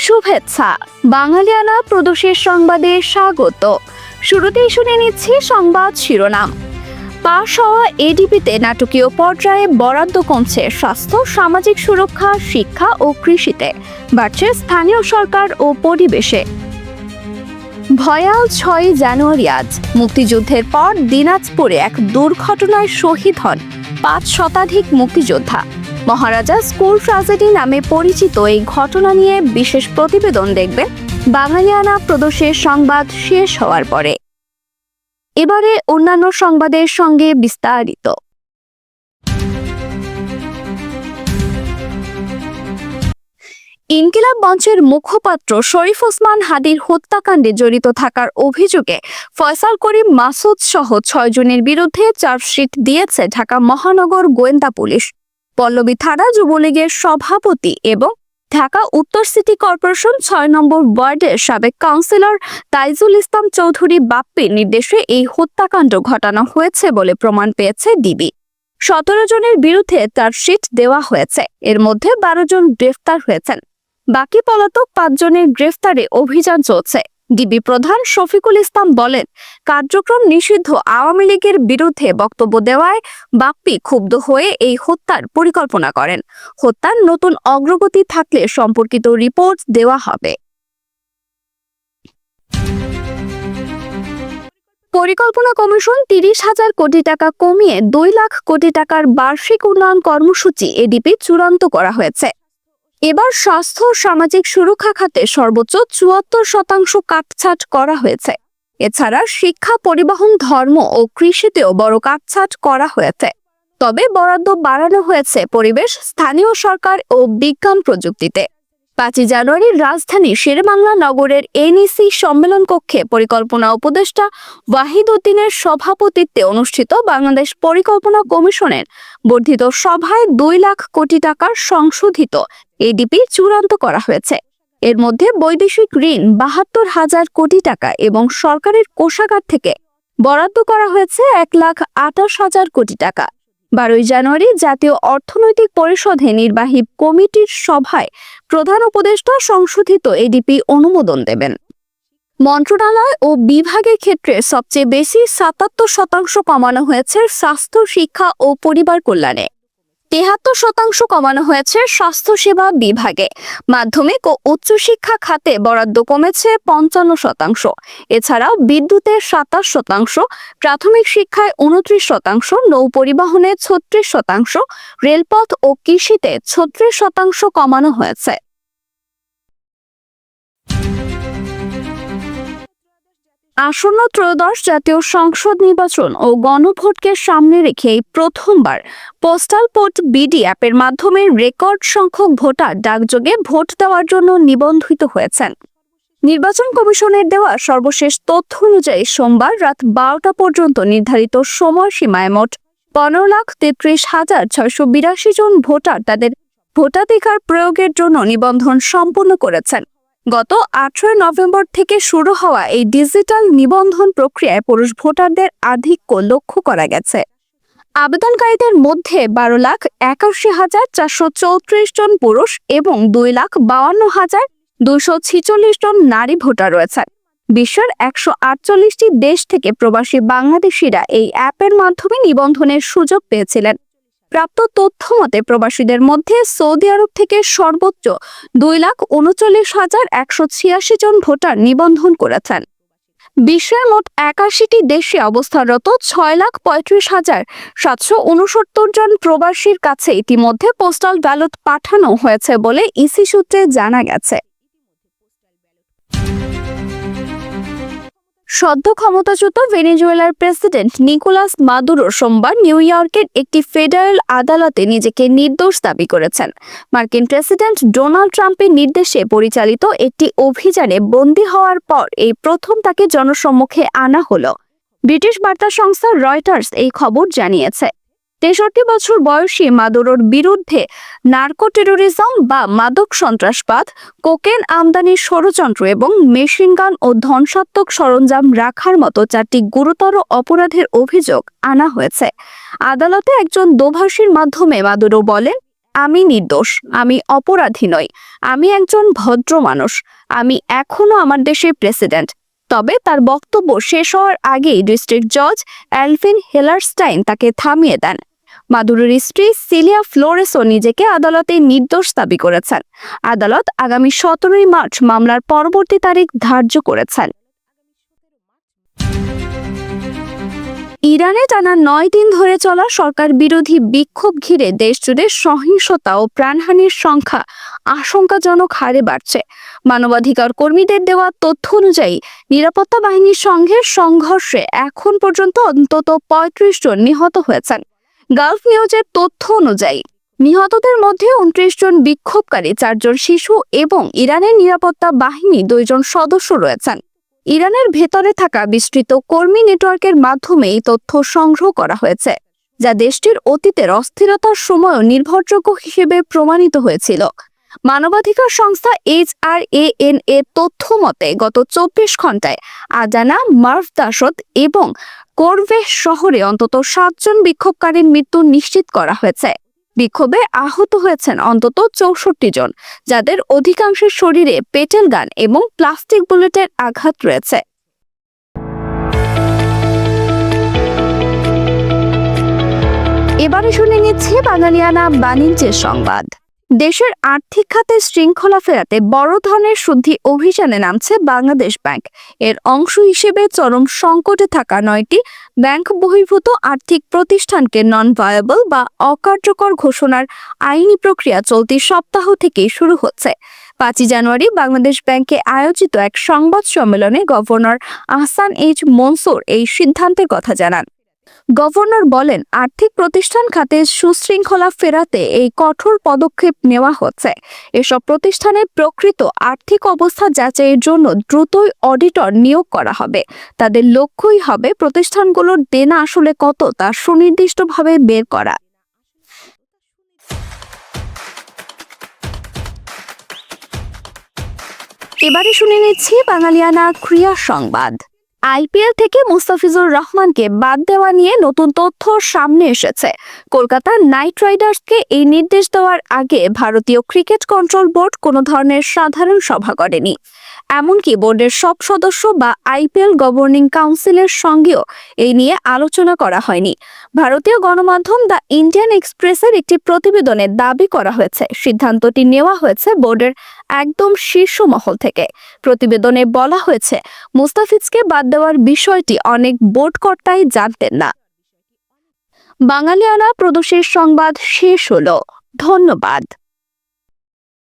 শুভেচ্ছা বাঙালিয়ানা প্রদেশের সংবাদে স্বাগত। শুরুতেই শুনে নিচ্ছি সংবাদ শিরোনাম। পাশ হওয়া এডিপিতে নাটকীয় পর্যায়ে বরাদ্দ কমছে স্বাস্থ্য, সামাজিক সুরক্ষা, শিক্ষা ও কৃষিতে, বাড়ছে স্থানীয় সরকার ও পরিবেশে। ভয়াল 6 জানুয়ারি আজ মুক্তিযুদ্ধের পর দিনাজপুরে এক দুর্ঘটনায় শহীদ হন 5 শতাধিক মুক্তিযোদ্ধা। মহারাজা স্কুল ট্র্যাজেডি নামে পরিচিত এই ঘটনা নিয়ে বিশেষ প্রতিবেদন দেখবেন বাঙালিয়ানা প্রদেশের সংবাদ শেষ হওয়ার পরে। এবারে অন্যান্য সংবাদের সঙ্গে বিস্তারিত। ইনকিলাব মঞ্চের মুখপাত্র শরীফ ওসমান হাদির হত্যাকাণ্ডে জড়িত থাকার অভিযোগে ফয়সাল করিম মাসুদ সহ 6 জনের বিরুদ্ধে চার্জশিট দিয়েছে ঢাকা মহানগর গোয়েন্দা পুলিশ। পল্লবী থানা যুবলীগের সভাপতি এবং ঢাকা উত্তর সিটি কর্পোরেশন 6 নম্বর ওয়ার্ডের সাবেক কাউন্সিলর তাইজুল ইসলাম চৌধুরী বাপ্পির নির্দেশে এই হত্যাকাণ্ড ঘটানো হয়েছে বলে প্রমাণ পেয়েছে ডিবি। 17 জনের বিরুদ্ধে চার্জশিট দেওয়া হয়েছে, এর মধ্যে 12 জন গ্রেফতার হয়েছেন। বাকি পলাতক 5 জনের গ্রেফতারে অভিযান চলছে। ডিবি প্রধান শফিকুল ইসলাম বলেন, কার্যক্রম নিষিদ্ধ আওয়ামী লীগের বিরুদ্ধে বক্তব্য দেওয়ায় বাপ্পি ক্ষুব্ধ হয়ে এই হত্যার পরিকল্পনা করেন। হত্যার নতুন অগ্রগতি থাকলে সম্পর্কিত রিপোর্ট দেওয়া হবে। পরিকল্পনা কমিশন 30,000 কোটি টাকা কমিয়ে 2 লাখ কোটি টাকার বার্ষিক উন্নয়ন কর্মসূচি এডিপি চূড়ান্ত করা হয়েছে। এবার স্বাস্থ্য ও সামাজিক সুরক্ষা খাতে সর্বোচ্চ 74% কাটছাঁট করা হয়েছে। এছাড়া শিক্ষা, পরিবহন, ধর্ম ও কৃষিতেও বড় কাটছাঁট করা হয়েছে। তবে বরাদ্দ বাড়ানো হয়েছে পরিবেশ, স্থানীয় সরকার ও বিজ্ঞান প্রযুক্তিতে। 5 জানুয়ারি রাজধানী শেরেবাংলা নগরের এনইসি সম্মেলন কক্ষে পরিকল্পনা উপদেষ্টা ওয়াহিদ উদ্দিনের সভাপতিত্বে অনুষ্ঠিত বাংলাদেশ পরিকল্পনা কমিশনের বর্ধিত সভায় 2 লাখ কোটি টাকার সংশোধিত এডিপি চূড়ান্ত করা হয়েছে। এর মধ্যে বৈদেশিক ঋণ 72,000 কোটি টাকা এবং সরকারের কোষাগার থেকে বরাদ্দ করা হয়েছে 1,28,000 কোটি টাকা। 12 জানুয়ারি জাতীয় অর্থনৈতিক পরিষদে নির্বাহী কমিটির সভায় প্রধান উপদেষ্টা সংশোধিত এডিপি অনুমোদন দেবেন। মন্ত্রণালয় ও বিভাগের ক্ষেত্রে সবচেয়ে বেশি 77% কমানো হয়েছে স্বাস্থ্য, শিক্ষা ও পরিবার কল্যাণে। 73% কমানো হয়েছে স্বাস্থ্যসেবা বিভাগে। মাধ্যমিক ও উচ্চশিক্ষা খাতে বরাদ্দ কমেছে 55%। এছাড়াও বিদ্যুতে 27%, প্রাথমিক শিক্ষায় 29%, নৌ পরিবহনে 36%, রেলপথ ও কৃষিতে 36% কমানো হয়েছে। আসন্ন ত্রয়োদশ জাতীয় সংসদ নির্বাচন ও গণভোটকে সামনে রেখে প্রথমবার পোস্টাল ভোট বিডি অ্যাপের মাধ্যমে রেকর্ড সংখ্যক ভোটার ডাকযোগে ভোট দেওয়ার জন্য নিবন্ধিত হয়েছেন। নির্বাচন কমিশনের দেওয়া সর্বশেষ তথ্য অনুযায়ী সোমবার রাত 12টা পর্যন্ত নির্ধারিত সময়সীমায় মোট 15,33,682 জন ভোটার তাদের ভোটাধিকার প্রয়োগের জন্য নিবন্ধন সম্পন্ন করেছেন। গত 18 নভেম্বর থেকে শুরু হওয়া এই ডিজিটাল নিবন্ধন প্রক্রিয়ায় পুরুষ ভোটারদের আধিক্য লক্ষ্য করা গেছে। আবেদনকারীদের মধ্যে 12,81,434 জন পুরুষ এবং 2,52,246 জন নারী ভোটার রয়েছেন। বিশ্বের 148টি দেশ থেকে প্রবাসী বাংলাদেশিরা এই অ্যাপের মাধ্যমে নিবন্ধনের সুযোগ পেয়েছিলেন। প্রাপ্ত তথ্য মতে প্রবাসীদের মধ্যে সৌদি আরব থেকে সর্বোচ্চ 2,39,186 জন ভোটার নিবন্ধন করেছেন। বিশ্বের মোট 81টি দেশে অবস্থানরত 6,35,769 জন প্রবাসীর কাছে ইতিমধ্যে পোস্টাল ব্যালট পাঠানো হয়েছে বলে ইসি সূত্রে জানা গেছে। সদ্য ক্ষমতাচ্যুত ভেনেজুয়েলার প্রেসিডেন্ট নিকোলাস মাদুরো সোমবার নিউ ইয়র্কের একটি ফেডারেল আদালতে নিজেকে নির্দোষ দাবি করেছেন। মার্কিন প্রেসিডেন্ট ডোনাল্ড ট্রাম্পের নির্দেশে পরিচালিত একটি অভিযানে বন্দী হওয়ার পর এই প্রথম তাকে জনসম্মুখে আনা হলো। ব্রিটিশ বার্তা সংস্থা রয়টার্স এই খবর জানিয়েছে। 63 বছর বয়সী মাদুরোর বিরুদ্ধে নার্কো টেরোরিজম বা মাদক সন্ত্রাসবাদ, কোকেন আমদানির ষড়যন্ত্র এবং মেশিনগান ও ধ্বংসাত্মক সরঞ্জাম রাখার মতো 4টি গুরুতর অপরাধের অভিযোগ আনা হয়েছে। আদালতে একজন দোভাষীর মাধ্যমে মাদুরো বলেন, আমি নির্দোষ, আমি অপরাধী নই, আমি একজন ভদ্র মানুষ, আমি এখনো আমার দেশের প্রেসিডেন্ট। তবে তার বক্তব্য শেষ হওয়ার আগেই ডিস্ট্রিক্ট জজ অ্যালভিন হেলারস্টাইন তাকে থামিয়ে দেন। মাদুরোর স্ত্রী সিলিয়া ফ্লোরেসও নিজেকে আদালতে নির্দোষ দাবি করেছেন। আদালত আগামী 17 মার্চ মামলার পরবর্তী তারিখ ধার্য করেছেন। ইরানে টানা 9 দিন ধরে চলা সরকার বিরোধী বিক্ষোভ ঘিরে দেশজুড়ে সহিংসতা ও প্রাণহানির সংখ্যা আশঙ্কাজনক হারে বাড়ছে। মানবাধিকার কর্মীদের দেওয়া তথ্য অনুযায়ী নিরাপত্তা বাহিনীর সঙ্গে সংঘর্ষে এখন পর্যন্ত অন্তত 35 জন নিহত হয়েছেন। গালফ নিউজের তথ্য অনুযায়ী নিহতদের মধ্যে 29 জন বিক্ষোভকারী, 4 জন শিশু এবং ইরানের নিরাপত্তা বাহিনী 2 জন সদস্য রয়েছেন। ইরানের ভেতরে থাকা বিস্তৃত কর্মী নেটওয়ার্কের মাধ্যমে এই তথ্য সংগ্রহ করা হয়েছে, যা দেশটির অতীতের অস্থিরতার সময়ও নির্ভরযোগ্য হিসেবে প্রমাণিত হয়েছিল। মানবাধিকার সংস্থা HRAN তথ্য মতে গত 24 ঘন্টায় আজানা, মার্ভদাসত এবং কোরভেহ শহরে অন্তত 7 জন বিক্ষোভকারীর মৃত্যু নিশ্চিত করা হয়েছে। বিক্ষোভে আহত হয়েছেন অন্তত 64 জন, যাদের অধিকাংশের শরীরে পেটেল গান এবং প্লাস্টিক বুলেটের আঘাত রয়েছে। এবারে শুনে নিচ্ছি বাঙালিয়ানা বাণিজ্যের সংবাদ। দেশের আর্থিক খাতে শৃঙ্খলা ফেরাতে বড় ধরনের শুদ্ধি অভিযানে নামছে বাংলাদেশ ব্যাংক। এর অংশ হিসেবে চরম সংকটে থাকা 9টি ব্যাংক বহির্ভূত আর্থিক প্রতিষ্ঠানকে নন ভায়াবল বা অকার্যকর ঘোষণার আইনি প্রক্রিয়া চলতি সপ্তাহ থেকেই শুরু হচ্ছে। 5 জানুয়ারি বাংলাদেশ ব্যাংকে আয়োজিত এক সংবাদ সম্মেলনে গভর্নর আহসান এইচ মনসুর এই সিদ্ধান্তের কথা জানান। গভর্নর বলেন, আর্থিক প্রতিষ্ঠান খাতে সুশৃঙ্খলা ফেরাতে এই কঠোর পদক্ষেপ নেওয়া হচ্ছে। এসব প্রতিষ্ঠানের প্রকৃত আর্থিক অবস্থা যাচাইয়ের জন্য দ্রুতই অডিটর নিয়োগ করা হবে। তাদের লক্ষ্যই হবে প্রতিষ্ঠানগুলোর দেনা আসলে কত তা সুনির্দিষ্টভাবে বের করা। এবারে শুনে নিচ্ছি বাঙালিয়ানা ক্রীড়া সংবাদ। আইপিএল থেকে মুস্তাফিজুর রহমানকে বাদ দেওয়া নিয়ে নতুন তথ্য সামনে এসেছে। কলকাতা নাইট রাইডার্সকে এই নির্দেশ দেওয়ার আগে ভারতীয় ক্রিকেট কন্ট্রোল বোর্ড কোনো ধরনের সাধারণ সভা করেনি। এমনকি বোর্ডের সব সদস্য বা আইপিএল গভর্নিং কাউন্সিলের সঙ্গেও এই নিয়ে আলোচনা করা হয়নি। ভারতীয় গণমাধ্যম দ্য ইন্ডিয়ান এক্সপ্রেসের একটি প্রতিবেদনে দাবি করা হয়েছে, সিদ্ধান্তটি নেওয়া হয়েছে বোর্ডের একদম শীর্ষ মহল থেকে। প্রতিবেদনে বলা হয়েছে, মুস্তাফিজকে বাদ দেওয়ার বিষয়টি অনেক বোর্ড কর্তাই জানতেন না। বাঙালিয়ানা প্রদেশের সংবাদ শেষ হলো। ধন্যবাদ।